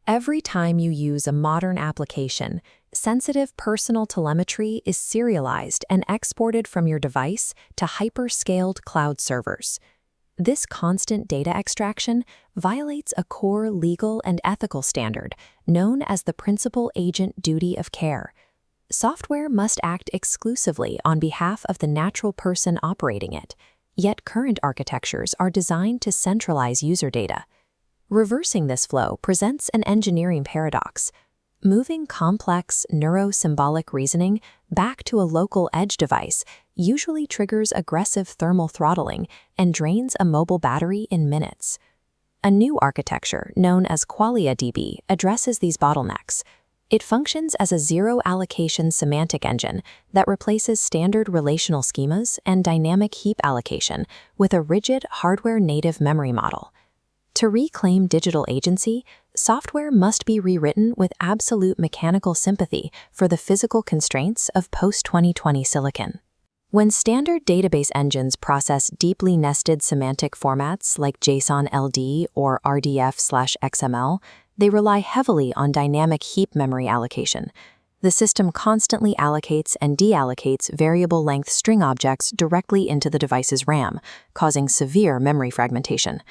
Every time you use a modern application, sensitive personal telemetry is serialized and exported from your device to hyper-scaled cloud servers. This constant data extraction violates a core legal and ethical standard known as the principal agent duty of care. Software must act exclusively on behalf of the natural person operating it, yet current architectures are designed to centralize user data. Reversing this flow presents an engineering paradox. Moving complex neuro-symbolic reasoning back to a local edge device usually triggers aggressive thermal throttling and drains a mobile battery in minutes. A new architecture, known as QualiaDB, addresses these bottlenecks. It functions as a zero-allocation semantic engine that replaces standard relational schemas and dynamic heap allocation with a rigid hardware-native memory model. To reclaim digital agency, software must be rewritten with absolute mechanical sympathy for the physical constraints of post-2020 silicon. When standard database engines process deeply nested semantic formats like JSON-LD or RDF/XML, they rely heavily on dynamic heap memory allocation. The system constantly allocates and deallocates variable-length string objects directly into the device's RAM, causing severe memory fragmentation.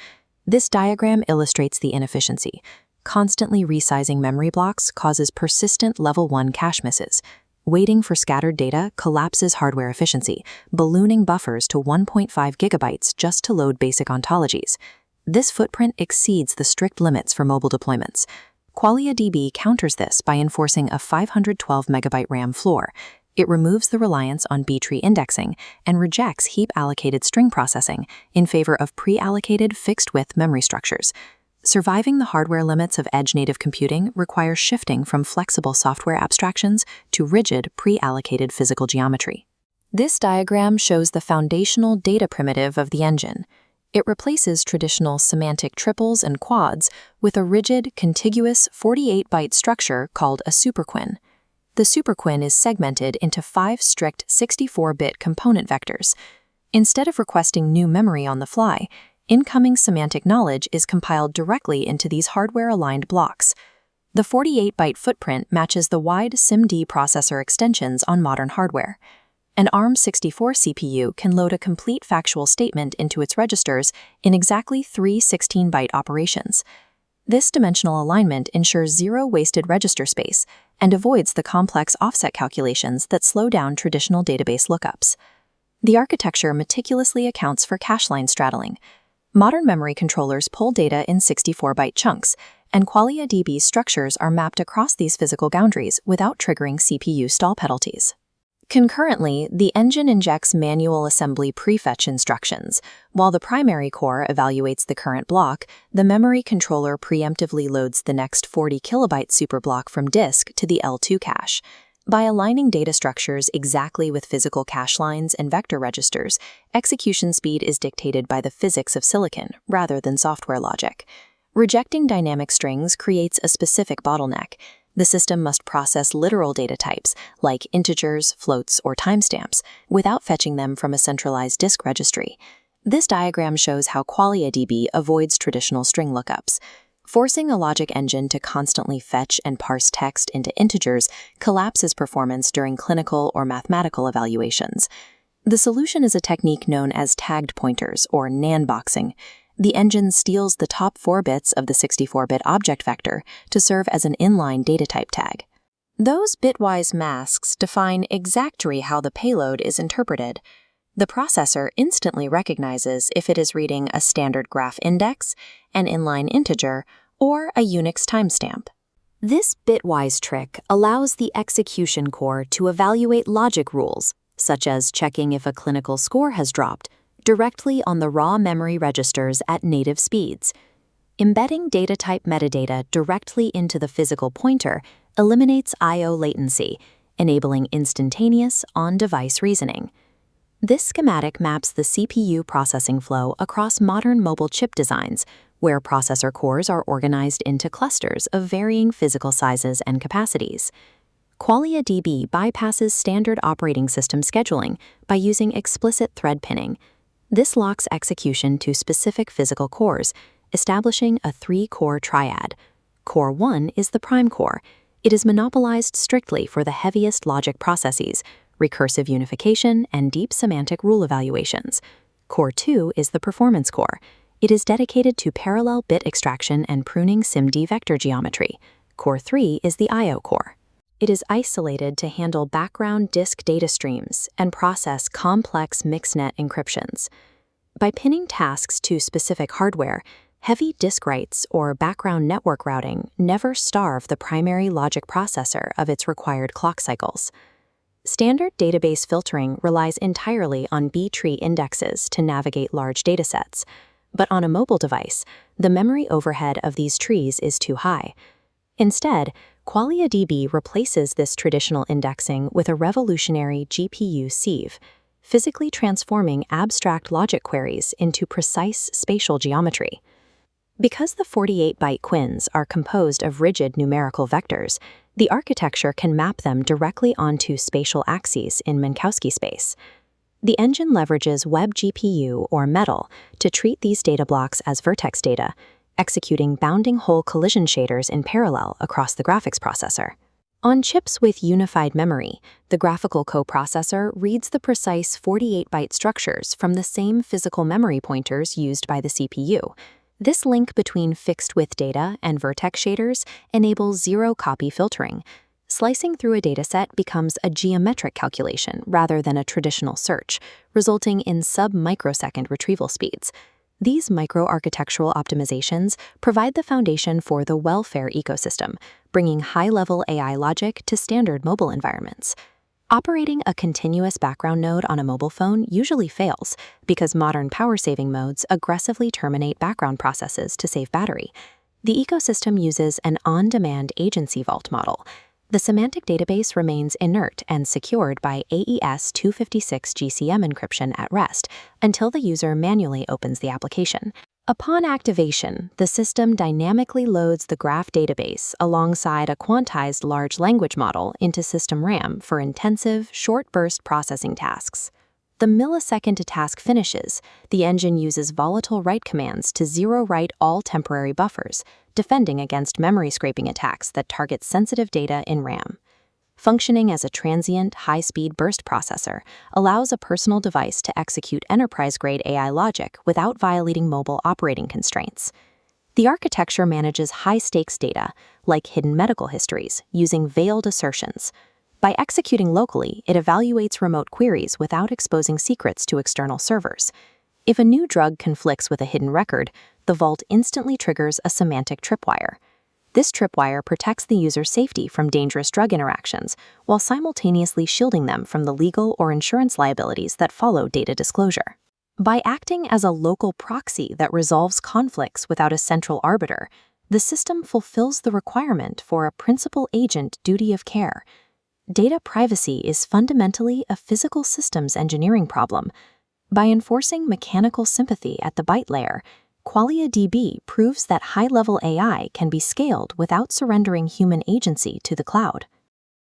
This diagram illustrates the inefficiency. Constantly resizing memory blocks causes persistent level 1 cache misses. Waiting for scattered data collapses hardware efficiency, ballooning buffers to 1.5 gigabytes just to load basic ontologies. This footprint exceeds the strict limits for mobile deployments. QualiaDB counters this by enforcing a 512 megabyte RAM floor. It removes the reliance on B-tree indexing and rejects heap-allocated string processing in favor of pre-allocated fixed-width memory structures. Surviving the hardware limits of edge-native computing requires shifting from flexible software abstractions to rigid, pre-allocated physical geometry. This diagram shows the foundational data primitive of the engine. It replaces traditional semantic triples and quads with a rigid, contiguous 48-byte structure called a superquin. The superquin is segmented into 5 strict 64-bit component vectors. Instead of requesting new memory on the fly, incoming semantic knowledge is compiled directly into these hardware-aligned blocks. The 48-byte footprint matches the wide SIMD processor extensions on modern hardware. An ARM64 CPU can load a complete factual statement into its registers in exactly 3 16-byte operations. This dimensional alignment ensures zero wasted register space and avoids the complex offset calculations that slow down traditional database lookups. The architecture meticulously accounts for cache line straddling. Modern memory controllers pull data in 64-byte chunks, and QualiaDB's structures are mapped across these physical boundaries without triggering CPU stall penalties. Concurrently, the engine injects manual assembly prefetch instructions. While the primary core evaluates the current block, the memory controller preemptively loads the next 40 kilobyte superblock from disk to the L2 cache. By aligning data structures exactly with physical cache lines and vector registers, execution speed is dictated by the physics of silicon rather than software logic. Rejecting dynamic strings creates a specific bottleneck. The system must process literal data types, like integers, floats, or timestamps, without fetching them from a centralized disk registry. This diagram shows how QualiaDB avoids traditional string lookups. Forcing a logic engine to constantly fetch and parse text into integers collapses performance during clinical or mathematical evaluations. The solution is a technique known as tagged pointers, or NAND-boxing. The engine steals the top 4 bits of the 64-bit object vector to serve as an inline data type tag. Those bitwise masks define exactly how the payload is interpreted. The processor instantly recognizes if it is reading a standard graph index, an inline integer, or a Unix timestamp. This bitwise trick allows the execution core to evaluate logic rules, such as checking if a clinical score has dropped, directly on the raw memory registers at native speeds. Embedding data type metadata directly into the physical pointer eliminates I/O latency, enabling instantaneous on-device reasoning. This schematic maps the CPU processing flow across modern mobile chip designs, where processor cores are organized into clusters of varying physical sizes and capacities. QualiaDB bypasses standard operating system scheduling by using explicit thread pinning. This locks execution to specific physical cores, establishing a 3-core triad: Core 1 is the prime core. It is monopolized strictly for the heaviest logic processes, recursive unification, and deep semantic rule evaluations. Core 2 is the performance core. It is dedicated to parallel bit extraction and pruning SIMD vector geometry. Core 3 is the I/O core. It is isolated to handle background disk data streams and process complex mixed-net encryptions. By pinning tasks to specific hardware, heavy disk writes or background network routing never starve the primary logic processor of its required clock cycles. Standard database filtering relies entirely on B-tree indexes to navigate large datasets. But on a mobile device, the memory overhead of these trees is too high. Instead, QualiaDB replaces this traditional indexing with a revolutionary GPU sieve, physically transforming abstract logic queries into precise spatial geometry. Because the 48-byte quins are composed of rigid numerical vectors, the architecture can map them directly onto spatial axes in Minkowski space. The engine leverages WebGPU or Metal to treat these data blocks as vertex data, executing bounding hole collision shaders in parallel across the graphics processor. On chips with unified memory, the graphical coprocessor reads the precise 48-byte structures from the same physical memory pointers used by the CPU. This link between fixed-width data and vertex shaders enables zero-copy filtering. Slicing through a dataset becomes a geometric calculation rather than a traditional search, resulting in sub-microsecond retrieval speeds. These microarchitectural optimizations provide the foundation for the welfare ecosystem, bringing high-level AI logic to standard mobile environments. Operating a continuous background node on a mobile phone usually fails because modern power-saving modes aggressively terminate background processes to save battery. The ecosystem uses an on-demand agency vault model. The semantic database remains inert and secured by AES 256 GCM encryption at rest until the user manually opens the application. Upon activation, the system dynamically loads the graph database alongside a quantized large language model into system RAM for intensive, short-burst processing tasks. The millisecond a task finishes, the engine uses volatile write commands to zero-write all temporary buffers, defending against memory scraping attacks that target sensitive data in RAM. Functioning as a transient, high-speed burst processor allows a personal device to execute enterprise-grade AI logic without violating mobile operating constraints. The architecture manages high-stakes data, like hidden medical histories, using veiled assertions. By executing locally, it evaluates remote queries without exposing secrets to external servers. If a new drug conflicts with a hidden record, the vault instantly triggers a semantic tripwire. This tripwire protects the user's safety from dangerous drug interactions, while simultaneously shielding them from the legal or insurance liabilities that follow data disclosure. By acting as a local proxy that resolves conflicts without a central arbiter, the system fulfills the requirement for a principal agent duty of care. Data privacy is fundamentally a physical systems engineering problem. By enforcing mechanical sympathy at the byte layer, QualiaDB proves that high-level AI can be scaled without surrendering human agency to the cloud.